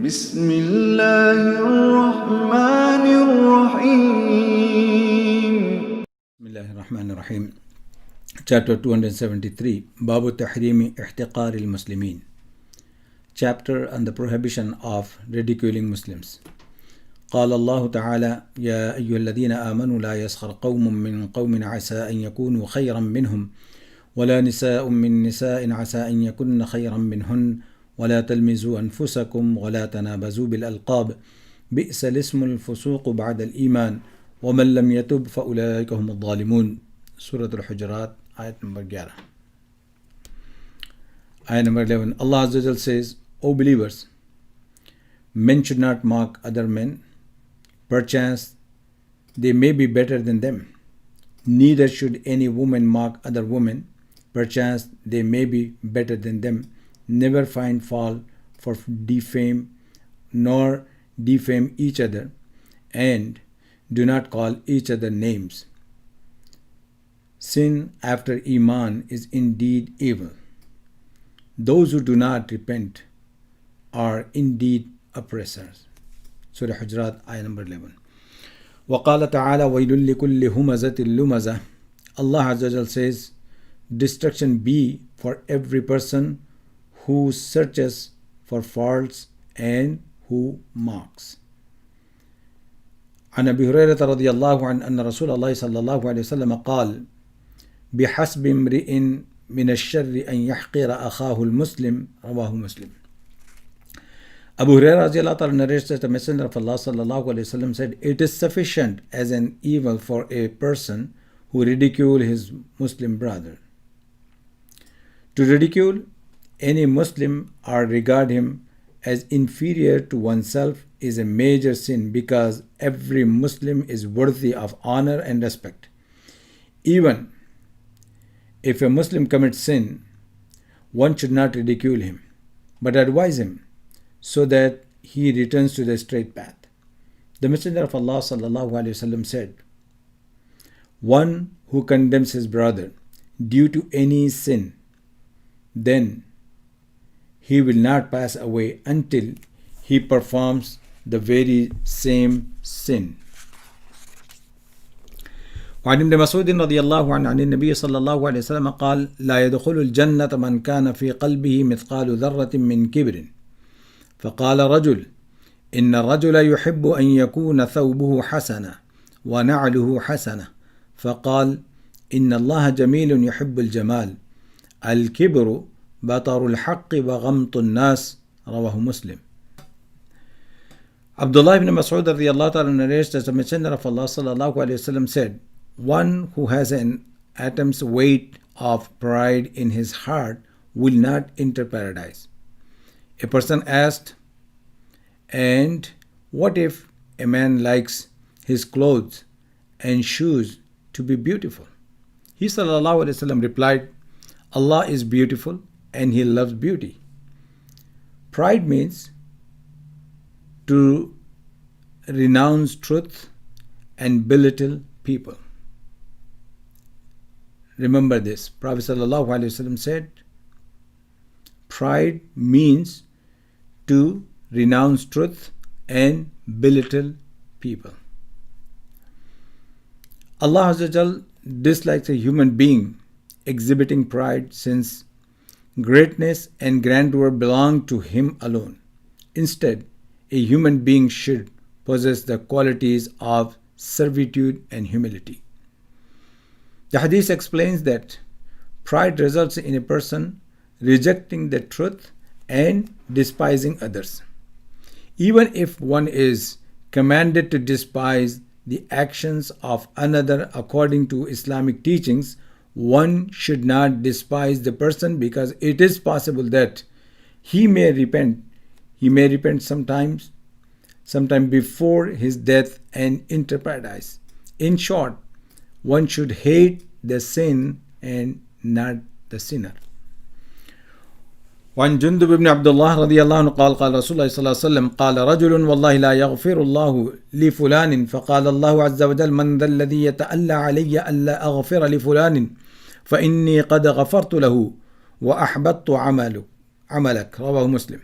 بسم الله الرحمن الرحيم. بسم الله الرحمن الرحيم. Chapter 273, Babu Tahrimi Ihtiqar al-Muslimin. Chapter on the prohibition of ridiculing Muslims. قال الله تعالى: يا أيها الذين آمنوا لا يسخر قوم من قوم عسى أن يكونوا خيرا منهم ولا نساء من نساء عسى أن يكن خيرا منهن ولا تلمزوا أنفسكم ولا تنابزوا بالألقاب بئس الاسم الفسوق بعد الإيمان ومن لم يتب فأولئك هم الظالمون. Surah Al-Hujurat, ayat number 11. Ayat number 11. Allah Azza wa Jal says, O believers, men should not mock other men, perchance they may be better than them. Neither should any woman mock other women, perchance they may be better than them. Never find fault for defame, nor defame each other, and do not call each other names. Sin after Iman is indeed evil. Those who do not repent are indeed oppressors. Surah Hujurat, ayah number 11. وَقَالَ تَعَالَى وَيْلٌ لِكُلِّ هُمَزَةٍ لُمَزَةٍ. Allah Azza wa Jal says, destruction be for every person who searches for faults and who mocks. عن أبي هريرة رضي الله عنه أن رسول الله صلى الله عليه وسلم قال: بحسب امرئ من الشر أن يحقر أخاه المسلم. رواه مسلم. Abu Hurairah radiallahu ta'ala narrates that the Messenger of Allah sallallahu alayhi wasallam said, it is sufficient as an evil for a person who ridicule his Muslim brother. To ridicule any Muslim or regard him as inferior to oneself is a major sin, because every Muslim is worthy of honor and respect. Even if a Muslim commits sin, one should not ridicule him, but advise him so that he returns to the straight path. The Messenger of Allah sallallahu alaihi wasallam said, one who condemns his brother due to any sin, then he will not pass away until he performs the very same sin. وعن ابن مسعود رضي الله عنه عن النبي صلى الله عليه وسلم قال: لا يدخل الجنة من كان في قلبه مثقال ذرة من كبر. فقال رجل: إن الرجل يحب أن يكون ثوبه حسنا ونعله حسنة. فقال: إن الله جميل يحب الجمال. الكبر بطر الحق وغمط الناس. رواه مسلم. Abdullah ibn Mas'ud radiyallahu ta'ala narrates that the Messenger of Allah sallallahu alayhi wasallam said, one who has an atom's weight of pride in his heart will not enter paradise. A person asked, and what if a man likes his clothes and shoes to be beautiful? He sallallahu alayhi wasallam replied, Allah is beautiful and He loves beauty. Pride means to renounce truth and belittle people. Remember this. Prophet sallallahu alaihi wasallam said, pride means to renounce truth and belittle people. Allah Azza wa Jal dislikes a human being exhibiting pride, since greatness and grandeur belong to Him alone. Instead, a human being should possess the qualities of servitude and humility. The hadith explains that pride results in a person rejecting the truth and despising others. Even if one is commanded to despise the actions of another according to Islamic teachings, one should not despise the person, because it is possible that he may repent. He may repent sometime before his death and enter paradise. In short, one should hate the sin and not the sinner. وعن جندب بن عبد الله رضي الله عنه قال: قال رسول الله صلى الله عليه وسلم: قال رجل والله لا يغفر الله لفلان. فقال الله عز وجل: من ذا الذي يتألى علي ألا أغفر لفلان فإني قد غفرت له وأحبطت عملك. رواه مسلم.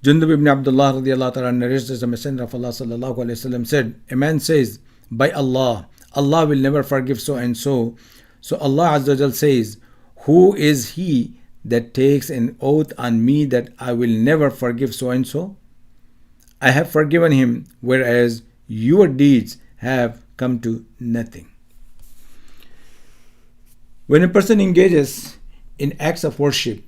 Jundub ibn Abdullah radiallahu ta'ala narrates that the Messenger of Allah sallallahu alayhi wasallam said, a man says, by Allah, Allah will never forgive so and so. So Allah Azza wa Jal says, who is he that takes an oath on me that I will never forgive so and so? I have forgiven him, whereas your deeds have come to nothing. When a person engages in acts of worship,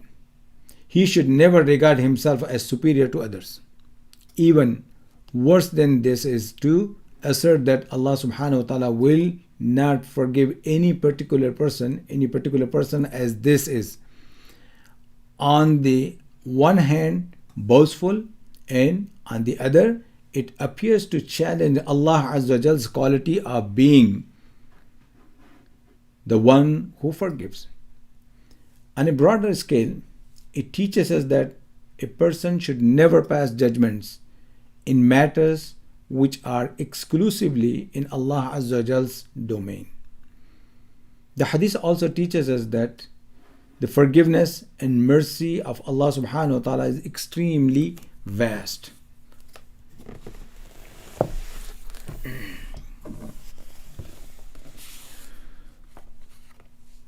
he should never regard himself as superior to others. Even worse than this is to assert that Allah subhanahu wa ta'ala will not forgive any particular person as this is, on the one hand, boastful, and on the other, it appears to challenge Allah Azza wa Jal's quality of being the one who forgives. On a broader scale, it teaches us that a person should never pass judgments in matters which are exclusively in Allah Azza wa Jal's domain. The hadith also teaches us that the forgiveness and mercy of Allah subhanahu wa ta'ala is extremely vast.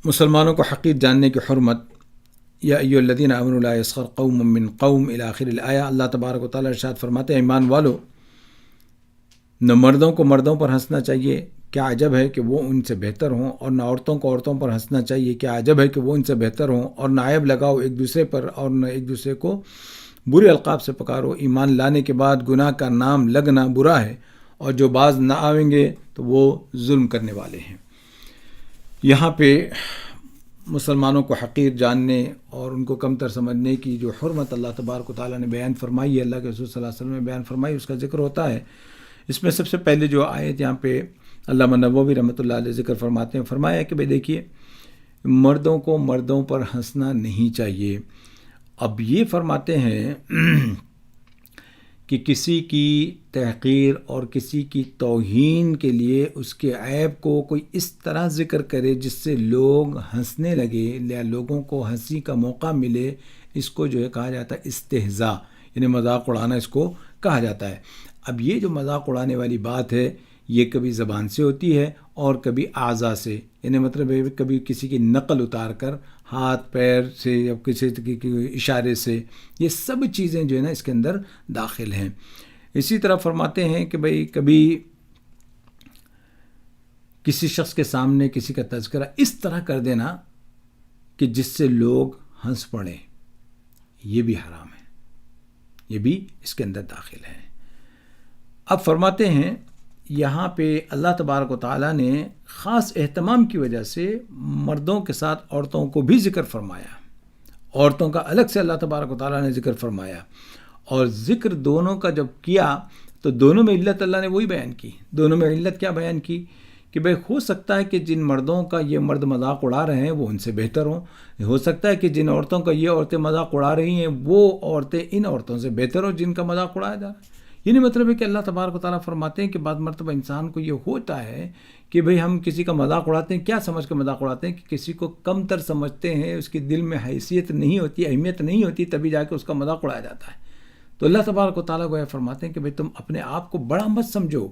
مسلمانوں کو حقیق جاننے کی حرمت. یا ایھا الذین آمنوا لا یسخر قوم من قوم الی آخر الآیہ. اللہ تبارک و تعالیٰ ارشاد فرماتے ہیں ایمان والو، نہ مردوں کو مردوں پر ہنسنا چاہیے، کیا عجب ہے کہ وہ ان سے بہتر ہوں، اور نہ عورتوں کو عورتوں پر ہنسنا چاہیے، کیا عجب ہے کہ وہ ان سے بہتر ہوں، اور نہ عیب لگاؤ ایک دوسرے پر، اور نہ ایک دوسرے کو برے القاب سے پکارو. ایمان لانے کے بعد گناہ کا نام لگنا برا ہے، اور جو باز نہ آئیں گے تو وہ ظلم کرنے والے ہیں. یہاں پہ مسلمانوں کو حقیر جاننے اور ان کو کمتر سمجھنے کی جو حرمت اللہ تبارک و تعالیٰ نے بیان فرمائی ہے، اللہ کے رسول صلی اللہ علیہ وسلم نے بیان فرمائی، اس کا ذکر ہوتا ہے. اس میں سب سے پہلے جو آیت یہاں پہ علامہ نووی رحمۃ اللہ علیہ ذکر فرماتے ہیں، فرمایا کہ بھئی دیکھیے، مردوں کو مردوں پر ہنسنا نہیں چاہیے. اب یہ فرماتے ہیں کہ کسی کی تحقیر اور کسی کی توہین کے لیے اس کے عیب کو کوئی اس طرح ذکر کرے جس سے لوگ ہنسنے لگے یا لوگوں کو ہنسی کا موقع ملے، اس کو جو ہے کہا جاتا ہے استہزاء، یعنی مذاق اڑانا اس کو کہا جاتا ہے. اب یہ جو مذاق اڑانے والی بات ہے یہ کبھی زبان سے ہوتی ہے اور کبھی اعضاء سے، یعنی مطلب ہے کبھی کسی کی نقل اتار کر ہاتھ پیر سے یا کسی اشارے سے، یہ سب چیزیں جو ہے نا اس کے اندر داخل ہیں. اسی طرح فرماتے ہیں کہ بھئی کبھی کسی شخص کے سامنے کسی کا تذکرہ اس طرح کر دینا کہ جس سے لوگ ہنس پڑیں، یہ بھی حرام ہے، یہ بھی اس کے اندر داخل ہے. اب فرماتے ہیں یہاں پہ اللہ تبارک و تعالیٰ نے خاص اہتمام کی وجہ سے مردوں کے ساتھ عورتوں کو بھی ذکر فرمایا، عورتوں کا الگ سے اللہ تبارک و تعالیٰ نے ذکر فرمایا، اور ذکر دونوں کا جب کیا تو دونوں میں علت اللہ نے وہی بیان کی. دونوں میں علت کیا بیان کی کہ بھئی ہو سکتا ہے کہ جن مردوں کا یہ مرد مذاق اڑا رہے ہیں وہ ان سے بہتر ہوں، ہو سکتا ہے کہ جن عورتوں کا یہ عورتیں مذاق اڑا رہی ہیں وہ عورتیں ان عورتوں سے بہتر ہوں جن کا مذاق اڑایا جا رہا ہے. یعنی مطلب ہے کہ اللہ تبارک و تعالیٰ فرماتے ہیں کہ بعض مرتبہ انسان کو یہ ہوتا ہے کہ بھئی ہم کسی کا مذاق اڑاتے ہیں، کیا سمجھ کے مذاق اڑاتے ہیں کہ کسی کو کم تر سمجھتے ہیں، اس کے دل میں حیثیت نہیں ہوتی، اہمیت نہیں ہوتی، تبھی جا کے اس کا مذاق اڑایا جاتا ہے. تو اللہ تبارک و تعالیٰ کو یہ فرماتے ہیں کہ بھئی تم اپنے آپ کو بڑا مت سمجھو،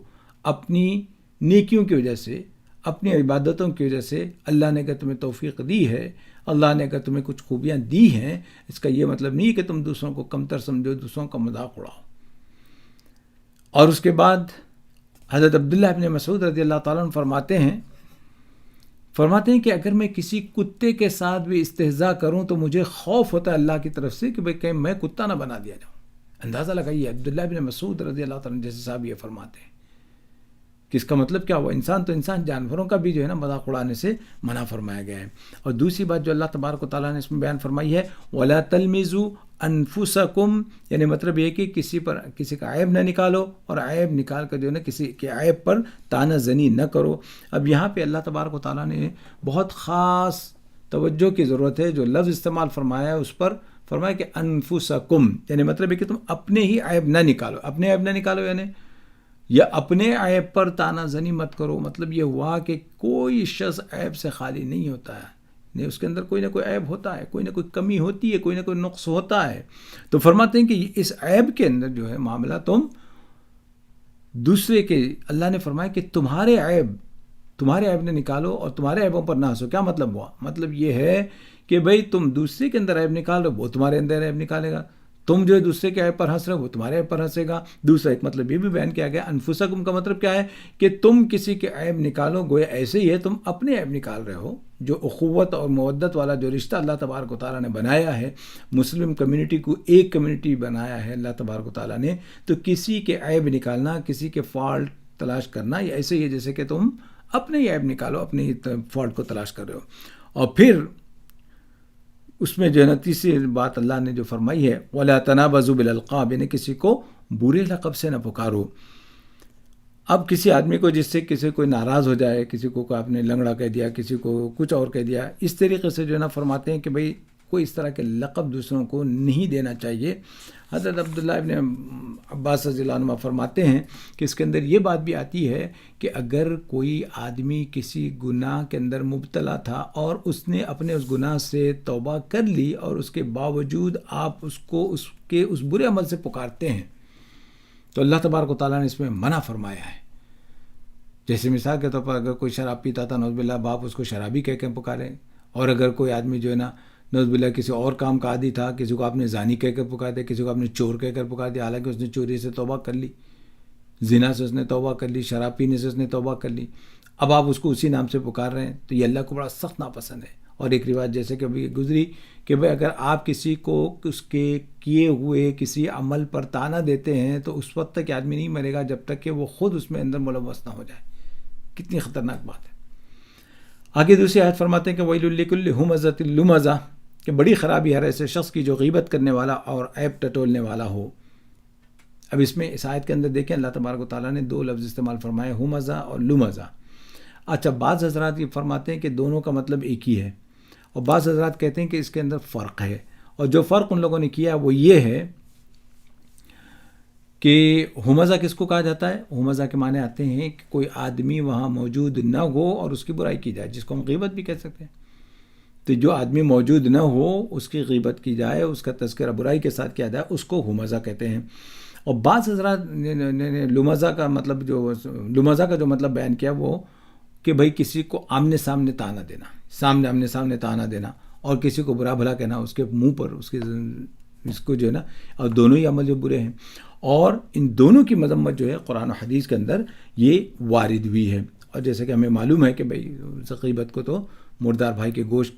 اپنی نیکیوں کی وجہ سے، اپنی عبادتوں کی وجہ سے اللہ نے اگر تمہیں توفیق دی ہے، اللہ نے اگر تمہیں کچھ خوبیاں دی ہیں، اس کا یہ مطلب نہیں کہ تم دوسروں کو کمتر سمجھو، دوسروں کا مذاق اڑاؤ. اور اس کے بعد حضرت عبداللہ ابن مسعود رضی اللہ تعالیٰ عنہ فرماتے ہیں کہ اگر میں کسی کتے کے ساتھ بھی استہزاء کروں تو مجھے خوف ہوتا ہے اللہ کی طرف سے کہ بھئی کہیں میں کتا نہ بنا دیا جاؤں. اندازہ لگائیے عبداللہ ابن مسعود رضی اللہ تعالیٰ عنہ جیسے صاحب یہ فرماتے ہیں کہ اس کا مطلب کیا ہوا، انسان تو انسان، جانوروں کا بھی جو ہے نا مذاق اڑانے سے منع فرمایا گیا ہے. اور دوسری بات جو اللہ تبارک و تعالیٰ نے اس میں بیان فرمائی ہے وَلَا تَلْمِزُوا أَنفُسَكُمْ، یعنی مطلب یہ کہ کسی کا عیب نہ نکالو، اور عیب نکال کر جو ہے نا کسی کے عیب پر طعنہ زنی نہ کرو. اب یہاں پہ اللہ تبارک و تعالیٰ نے بہت خاص توجہ کی ضرورت ہے، جو لفظ استعمال فرمایا ہے اس پر فرمایا کہ انفسکم، یعنی مطلب ہے کہ تم اپنے ہی عیب نہ نکالو. اپنے عیب نہ نکالو یعنی یا اپنے عیب پر طعنہ زنی مت کرو. مطلب یہ ہوا کہ کوئی شخص عیب سے خالی نہیں ہوتا ہے، نہیں، اس کے اندر کوئی نہ کوئی عیب ہوتا ہے، کوئی نہ کوئی کمی ہوتی ہے، کوئی نہ کوئی نقص ہوتا ہے. تو فرماتے ہیں کہ اس عیب کے اندر جو ہے معاملہ تم دوسرے کے، اللہ نے فرمایا کہ تمہارے عیب نے نکالو اور تمہارے عیبوں پر نہ ہنسو. کیا مطلب ہوا؟ مطلب یہ ہے کہ بھئی تم دوسرے کے اندر عیب نکال رہے ہو، وہ تمہارے اندر عیب نکالے گا. تم جو ہے دوسرے کے عیب پر ہنس رہے ہو، وہ تمہارے عیب پر ہنسے گا. دوسرا ایک مطلب یہ بھی بیان کیا گیا، انفسکم کا مطلب کیا ہے کہ تم کسی کے عیب نکالو، گویا ایسے ہی ہے تم اپنے عیب نکال رہے ہو. جو اخوت اور مودت والا جو رشتہ اللہ تبارک و تعالیٰ نے بنایا ہے، مسلم کمیونٹی کو ایک کمیونٹی بنایا ہے اللہ تبارک و تعالیٰ نے، تو کسی کے عیب نکالنا، کسی کے فالٹ تلاش کرنا، یہ ایسے ہی ہے جیسے کہ تم اپنے ہی عیب نکالو، اپنے ہی فالٹ کو تلاش کر رہے ہو. اور پھر اس میں جو ہے تیسری بات اللہ نے جو فرمائی ہے، وَلَا تَنَابَزُوا بِالْأَلْقَابِ، یعنی کسی کو برے لقب سے نہ پکارو. اب کسی آدمی کو جس سے کسی کوئی ناراض ہو جائے، کسی کو آپ نے لنگڑا کہہ دیا، کسی کو کچھ اور کہہ دیا، اس طریقے سے جو ہے نا فرماتے ہیں کہ بھئی کوئی اس طرح کے لقب دوسروں کو نہیں دینا چاہیے. حضرت عبداللہ ابن عباس رضی اللہ عنہ فرماتے ہیں کہ اس کے اندر یہ بات بھی آتی ہے کہ اگر کوئی آدمی کسی گناہ کے اندر مبتلا تھا اور اس نے اپنے اس گناہ سے توبہ کر لی اور اس کے باوجود آپ اس کو اس کے اس برے عمل سے پکارتے ہیں، تو اللہ تبارک و تعالیٰ نے اس میں منع فرمایا ہے. جیسے مثال کے طور پر اگر کوئی شراب پیتا تھا، نعوذ باللہ، باپ اس کو شرابی کہہ کے پکارے. اور اگر کوئی آدمی جو ہے نا نعوذ باللہ کسی اور کام کا عادی تھا، کسی کو آپ نے زانی کہہ کر پکار دیا، کسی کو آپ نے چور کہہ کر پکار دیا، حالانکہ اس نے چوری سے توبہ کر لی، زنا سے اس نے توبہ کر لی، شراب پینے سے اس نے توبہ کر لی، اب آپ اس کو اسی نام سے پکار رہے ہیں، تو یہ اللہ کو بڑا سخت ناپسند ہے. اور ایک روایت جیسے کہ ابھی گزری کہ بھئی اگر آپ کسی کو اس کے کیے ہوئے کسی عمل پر طعنہ دیتے ہیں تو اس وقت تک آدمی نہیں مرے گا جب تک کہ وہ خود اس میں اندر ملوث نہ ہو جائے. کتنی خطرناک بات ہے. آگے دوسری آیت فرماتے ہیں کہ وَيْلٌ لِّكُلِّ ہُمَزَةٍ لُمَزَةٍ، کہ بڑی خرابی ہے ایسے شخص کی جو غیبت کرنے والا اور عیب ٹٹولنے والا ہو. اب اس میں اس آیت کے اندر دیکھیں اللہ تبارک و تعالیٰ نے دو لفظ استعمال فرمائے، ہمزہ اور لمزہ. اچھا، بعض حضرات یہ فرماتے ہیں کہ دونوں کا مطلب ایک ہی ہے، اور بعض حضرات کہتے ہیں کہ اس کے اندر فرق ہے. اور جو فرق ان لوگوں نے کیا وہ یہ ہے کہ ہمزہ کس کو کہا جاتا ہے؟ ہمزہ کے معنی آتے ہیں کہ کوئی آدمی وہاں موجود نہ ہو اور اس کی برائی کی جائے، جس کو ہم غیبت بھی کہہ سکتے ہیں. تو جو آدمی موجود نہ ہو اس کی غیبت کی جائے، اس کا تذکرہ برائی کے ساتھ کیا جائے، اس کو ہمزہ کہتے ہیں. اور بعض حضرات نے لمزہ کا جو مطلب بیان کیا وہ کہ بھئی کسی کو آمنے سامنے طعنہ دینا، آمنے سامنے طعنہ دینا، اور کسی کو برا بھلا کہنا اس کے منہ پر، اس کو جو ہے نا، اور دونوں ہی عمل جو برے ہیں. اور ان دونوں کی مذمت جو ہے قرآن و حدیث کے اندر یہ وارد ہوئی ہے. اور جیسے کہ ہمیں معلوم ہے کہ بھئی غیبت کو تو مردار بھائی کے گوشت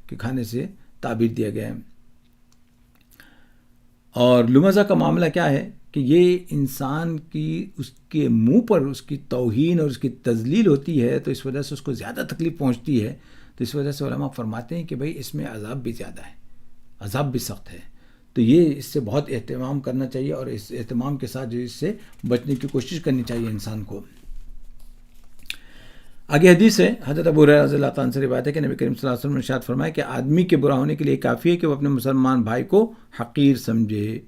کے کھانے سے تعبیر دیا گیا ہے. اور لمزہ کا معاملہ کیا ہے کہ یہ انسان کی اس کے منہ پر اس کی توہین اور اس کی تذلیل ہوتی ہے، تو اس وجہ سے اس کو زیادہ تکلیف پہنچتی ہے. تو اس وجہ سے علماء فرماتے ہیں کہ بھئی اس میں عذاب بھی زیادہ ہے، عذاب بھی سخت ہے. تو یہ اس سے بہت اہتمام کرنا چاہیے، اور اس اہتمام کے ساتھ جو اس سے بچنے کی کوشش کرنی چاہیے انسان کو. آگے حدیث ہے، حضرت ابو ہریرہ رضی اللہ عنہ سے روایت ہے کہ نبی کریم صلی اللہ علیہ وسلم نے ارشاد فرمایا کہ آدمی کے برا ہونے کے لیے کافی ہے کہ وہ اپنے مسلمان بھائی کو حقیر سمجھے.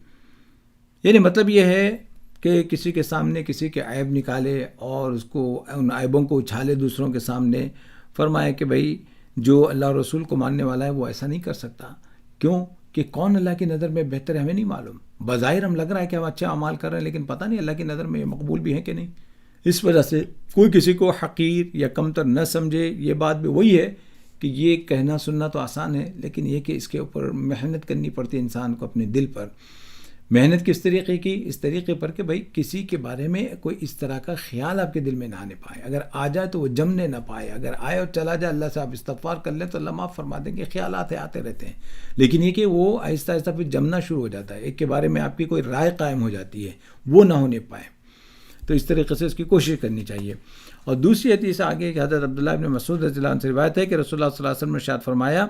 یعنی مطلب یہ ہے کہ کسی کے سامنے کسی کے عیب نکالے اور اس کو ان عیبوں کو اچھالے دوسروں کے سامنے. فرمایا کہ بھئی جو اللہ اور رسول کو ماننے والا ہے وہ ایسا نہیں کر سکتا. کیوں؟ کہ کون اللہ کی نظر میں بہتر ہے ہمیں نہیں معلوم. بظاہر ہم لگ رہا ہے کہ ہم اچھے اعمال کر رہے ہیں، لیکن پتہ نہیں اللہ کی نظر میں یہ مقبول بھی ہیں کہ نہیں. اس وجہ سے کوئی کسی کو حقیر یا کمتر نہ سمجھے. یہ بات بھی وہی ہے کہ یہ کہنا سننا تو آسان ہے، لیکن یہ کہ اس کے اوپر محنت کرنی پڑتی ہے انسان کو اپنے دل پر. محنت کس طریقے کی؟ اس طریقے پر کہ بھئی کسی کے بارے میں کوئی اس طرح کا خیال آپ کے دل میں نہ آنے پائے. اگر آ جائے تو وہ جمنے نہ پائے. اگر آئے اور چلا جائے، اللہ سے آپ استغفار کر لیں تو اللہ معاف فرما دیں گے. خیالات آتے رہتے ہیں، لیکن یہ کہ وہ آہستہ آہستہ پھر جمنا شروع ہو جاتا ہے. ایک کے بارے میں آپ کی کوئی رائے قائم ہو جاتی ہے، وہ نہ ہونے پائے. تو اس طریقے سے اس کی کوشش کرنی چاہیے. اور دوسری حدیث آگے کہ حضرت عبداللہ ابن مسعود رضی اللہ عنہ سے روایت ہے کہ رسول اللہ صلی اللہ علیہ وسلم نے ارشاد فرمایا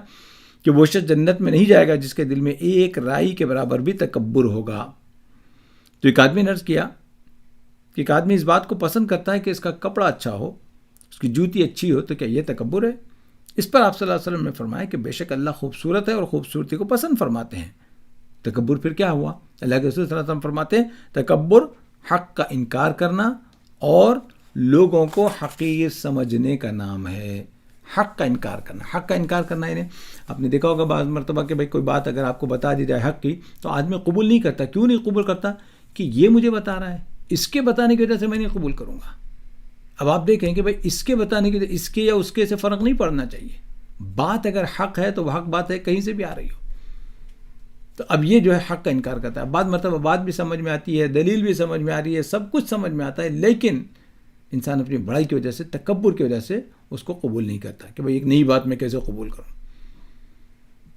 کہ وہ شخص جنت میں نہیں جائے گا جس کے دل میں ایک رائی کے برابر بھی تکبر ہوگا. تو ایک آدمی نے عرض کیا کہ ایک آدمی اس بات کو پسند کرتا ہے کہ اس کا کپڑا اچھا ہو، اس کی جوتی اچھی ہو، تو کیا یہ تکبر ہے؟ اس پر آپ صلی اللہ علیہ وسلم نے فرمایا کہ بے شک اللہ خوبصورت ہے اور خوبصورتی کو پسند فرماتے ہیں. تکبر پھر کیا ہوا؟ اللہ کے رسول صلی اللہ علیہ وسلم فرماتے ہیں تکبر حق کا انکار کرنا اور لوگوں کو حقیر سمجھنے کا نام ہے. حق کا انکار کرنا. حق کا انکار کرنا یعنی آپ نے دیکھا ہوگا بعض مرتبہ کہ بھائی کوئی بات اگر آپ کو بتا دی جائے حق کی تو آدمی قبول نہیں کرتا. کیوں نہیں قبول کرتا؟ کہ یہ مجھے بتا رہا ہے، اس کے بتانے کی وجہ سے میں نہیں قبول کروں گا. اب آپ دیکھیں کہ بھائی اس کے بتانے کی وجہ اس کے یا اس کے سے فرق نہیں پڑنا چاہیے. بات اگر حق ہے تو وہ حق بات ہے، کہیں سے بھی آ رہی ہو. تو اب یہ جو ہے حق کا انکار کرتا ہے. بعض مرتبہ بات بھی سمجھ میں آتی ہے، دلیل بھی سمجھ میں آ رہی ہے، سب کچھ سمجھ میں آتا ہے، لیکن انسان اپنی بڑائی کی وجہ سے، تکبر کی وجہ سے اس کو قبول نہیں کرتا کہ بھئی ایک نئی بات میں کیسے قبول کروں.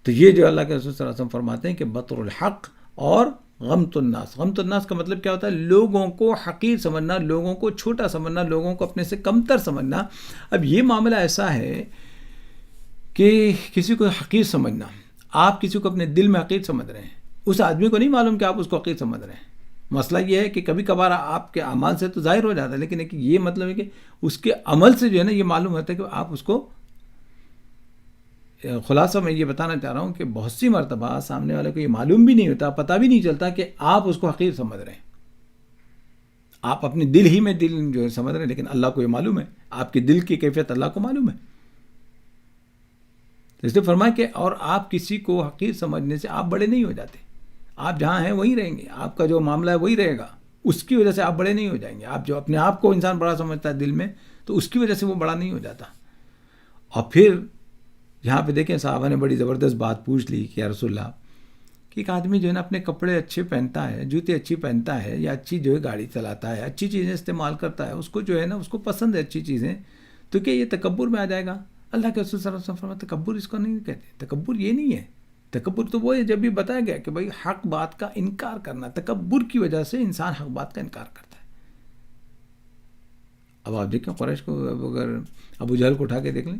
تو یہ جو اللہ کے رسول صلی اللہ علیہ وسلم فرماتے ہیں کہ بطر الحق اور غمت الناس. غمت الناس کا مطلب کیا ہوتا ہے؟ لوگوں کو حقیر سمجھنا، لوگوں کو چھوٹا سمجھنا، لوگوں کو اپنے سے کمتر سمجھنا. اب یہ معاملہ ایسا ہے کہ کسی کو حقیر سمجھنا، آپ کسی کو اپنے دل میں حقیر سمجھ رہے ہیں، اس آدمی کو نہیں معلوم کہ آپ اس کو حقیر سمجھ رہے ہیں. مسئلہ یہ ہے کہ کبھی کبھار آپ کے اعمال سے تو ظاہر ہو جاتا ہے، لیکن ایک یہ مطلب ہے کہ اس کے عمل سے جو ہے نا یہ معلوم ہوتا ہے کہ آپ اس کو. خلاصہ میں یہ بتانا چاہ رہا ہوں کہ بہت سی مرتبہ سامنے والے کو یہ معلوم بھی نہیں ہوتا، پتہ بھی نہیں چلتا کہ آپ اس کو حقیر سمجھ رہے ہیں. آپ اپنے دل ہی میں دل جو ہے سمجھ رہے ہیں، لیکن اللہ کو یہ معلوم ہے، آپ کے دل کی کیفیت اللہ کو معلوم ہے. اس لیے فرمایا کہ اور آپ کسی کو حقیر سمجھنے سے آپ بڑے نہیں ہو جاتے. آپ جہاں ہیں وہیں رہیں گے، آپ کا جو معاملہ ہے وہی رہے گا. اس کی وجہ سے آپ بڑے نہیں ہو جائیں گے. آپ جو اپنے آپ کو انسان بڑا سمجھتا ہے دل میں، تو اس کی وجہ سے وہ بڑا نہیں ہو جاتا. اور پھر یہاں پہ دیکھیں صحابہ نے بڑی زبردست بات پوچھ لی کہ یا رسول اللہ، کہ ایک آدمی جو ہے نا اپنے کپڑے اچھے پہنتا ہے، جوتے اچھی پہنتا ہے، یا اچھی جو ہے گاڑی چلاتا ہے، اچھی چیزیں استعمال کرتا ہے، اس کو جو ہے نا اس کو پسند ہے اچھی چیزیں، تو کیا یہ تکبر میں آ جائے گا؟ اللہ کے رسول صلی اللہ علیہ وسلم فرماتے تکبر اس کو نہیں کہتے. تکبر یہ نہیں ہے. تکبر تو وہ ہے جب بھی بتایا گیا کہ بھائی حق بات کا انکار کرنا. تکبر کی وجہ سے انسان حق بات کا انکار کرتا ہے. اب آپ دیکھیں قریش کو، اگر ابو جہل کو اٹھا کے دیکھ لیں،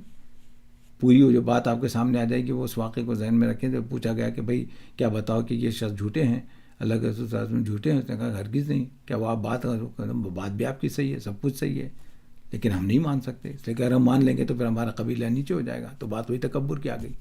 پوری وہ جو بات آپ کے سامنے آ جائے گی، وہ اس واقعے کو ذہن میں رکھیں. جب پوچھا گیا کہ بھائی کیا بتاؤ کہ یہ شخص جھوٹے ہیں، اللہ کے رسول صلی اللہ علیہ وسلم جھوٹے ہیں؟ اس نے کہا ہرگز نہیں. کیا وہ آپ بات بھی آپ کی صحیح ہے، سب کچھ صحیح ہے، لیکن ہم نہیں مان سکتے. اس لیے کہ اگر ہم مان لیں گے تو پھر ہمارا قبیلہ نیچے ہو جائے گا. تو بات وہی تکبر کی آ گئی.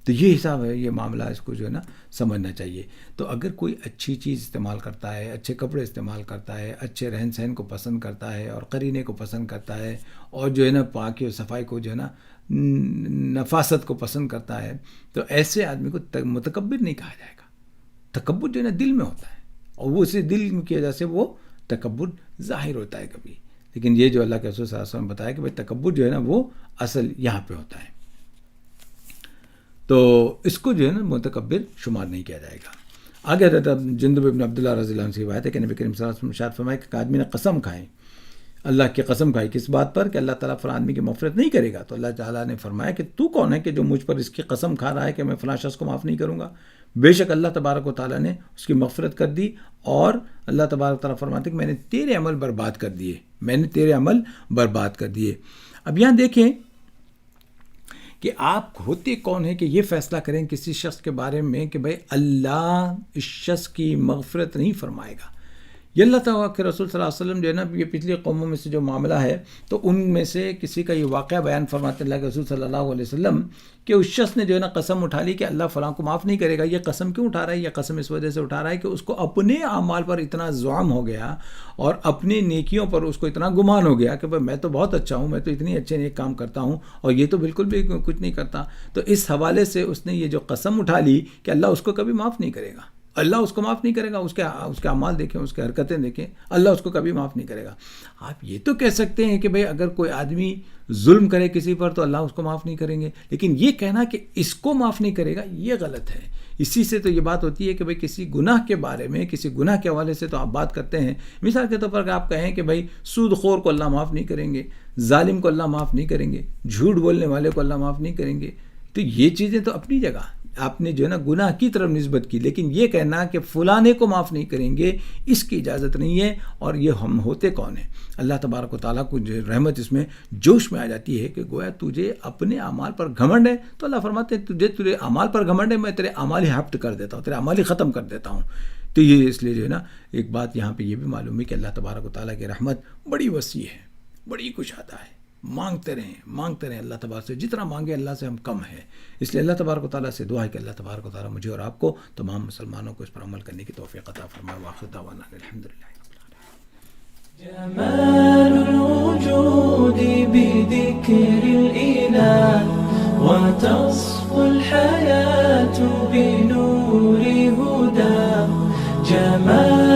تو یہ حساب ہے، یہ معاملہ اس کو جو ہے نا سمجھنا چاہیے. تو اگر کوئی اچھی چیز استعمال کرتا ہے، اچھے کپڑے استعمال کرتا ہے، اچھے رہن سہن کو پسند کرتا ہے، اور قرینے کو پسند کرتا ہے، اور جو ہے نا پاکی اور صفائی کو جو ہے نا نفاست کو پسند کرتا ہے، تو ایسے آدمی کو متکبر نہیں کہا جائے گا. تکبر جو ہے نا دل میں ہوتا ہے، اور وہ اسی دل کی وجہ سے وہ تکبر ظاہر ہوتا ہے کبھی. لیکن یہ جو اللہ کے رسول صلی اللہ علیہ وسلم نے بتایا کہ بھائی تکبر جو ہے نا وہ اصل یہاں پہ ہوتا ہے، تو اس کو جو ہے نا متکبر شمار نہیں کیا جائے گا. آگے حضرت جندب بن عبداللہ رضی اللہ عنہ سے روایت ہے کہ نبی کریم صلی اللہ علیہ وسلم ارشاد فرمایا کہ آدمی نے قسم کھائی، اللہ کی قسم کھائی، کس بات پر؟ کہ اللہ تعالیٰ فلاں آدمی کی مغفرت نہیں کرے گا. تو اللہ تعالیٰ نے فرمایا کہ تو کون ہے کہ جو مجھ پر اس کی قسم کھا رہا ہے کہ میں فلاں شخص کو معاف نہیں کروں گا؟ بے شک اللہ تبارک و تعالیٰ نے اس کی مغفرت کر دی. اور اللہ تبارک و تعالیٰ فرماتے کہ میں نے تیرے عمل برباد کر دیے، میں نے تیرے عمل برباد کر دیے. اب یہاں دیکھیں کہ آپ ہوتے کون ہیں کہ یہ فیصلہ کریں کسی شخص کے بارے میں کہ بھائی اللہ اس شخص کی مغفرت نہیں فرمائے گا. یہ اللہ تعالیٰ کے رسول صلی اللہ علیہ وسلم جو ہے نا یہ پچھلی قوموں میں سے جو معاملہ ہے، تو ان میں سے کسی کا یہ واقعہ بیان فرماتے اللہ کے رسول صلی اللہ علیہ وسلم کہ اس شخص نے جو ہے نا قسم اٹھا لی کہ اللہ فلاں کو معاف نہیں کرے گا. یہ قسم کیوں اٹھا رہا ہے؟ یہ قسم اس وجہ سے اٹھا رہا ہے کہ اس کو اپنے اعمال پر اتنا زعم ہو گیا اور اپنی نیکیوں پر اس کو اتنا گمان ہو گیا کہ بھائی میں تو بہت اچھا ہوں، میں تو اتنی اچھے نیک کام کرتا ہوں، اور یہ تو بالکل بھی کچھ نہیں کرتا. تو اس حوالے سے اس نے یہ جو قسم اٹھا لی کہ اللہ اس کو کبھی معاف نہیں کرے گا، اللہ اس کو معاف نہیں کرے گا. اس کے اعمال دیکھیں، اس کے حرکتیں دیکھیں، اللہ اس کو کبھی معاف نہیں کرے گا. آپ یہ تو کہہ سکتے ہیں کہ بھئی اگر کوئی آدمی ظلم کرے کسی پر تو اللہ اس کو معاف نہیں کریں گے، لیکن یہ کہنا کہ اس کو معاف نہیں کرے گا یہ غلط ہے. اسی سے تو یہ بات ہوتی ہے کہ بھئی کسی گناہ کے بارے میں، کسی گناہ کے حوالے سے تو آپ بات کرتے ہیں. مثال کے طور پر آپ کہیں کہ بھئی سود خور کو اللہ معاف نہیں کریں گے، ظالم کو اللہ معاف نہیں کریں گے، جھوٹ بولنے والے کو اللہ معاف نہیں کریں گے، تو یہ چیزیں تو اپنی جگہ آپ نے جو ہے نا گناہ کی طرف نسبت کی. لیکن یہ کہنا کہ فلانے کو معاف نہیں کریں گے، اس کی اجازت نہیں ہے. اور یہ ہم ہوتے کون ہیں؟ اللہ تبارک و تعالیٰ کو جو رحمت اس میں جوش میں آ جاتی ہے کہ گویا تجھے اپنے اعمال پر گھمنڈ ہے، تو اللہ فرماتے ہیں تجھے اعمال پر گھمنڈ ہے، میں تیرے اعمال ہی ہفت کر دیتا ہوں، تیرے اعمال ہی ختم کر دیتا ہوں. تو یہ اس لیے جو ہے نا ایک بات یہاں پہ یہ بھی معلوم ہے کہ اللہ تبارک و تعالیٰ کی رحمت بڑی وسیع ہے، بڑی کشادہ ہے. مانگتے رہیں اللہ تبارک سے، جتنا مانگے اللہ سے ہم کم ہے. اس لیے اللہ تبارک و تعالیٰ سے دعا ہے کہ اللہ تبارک و تعالیٰ مجھے اور آپ کو، تمام مسلمانوں کو اس پر عمل کرنے کی توفیق عطا فرمائے. وآخر دعوانا الحمدللہ رب العالمین. جمال الوجود بذكر الإله وتصفو الحياة بنور هداه. جمال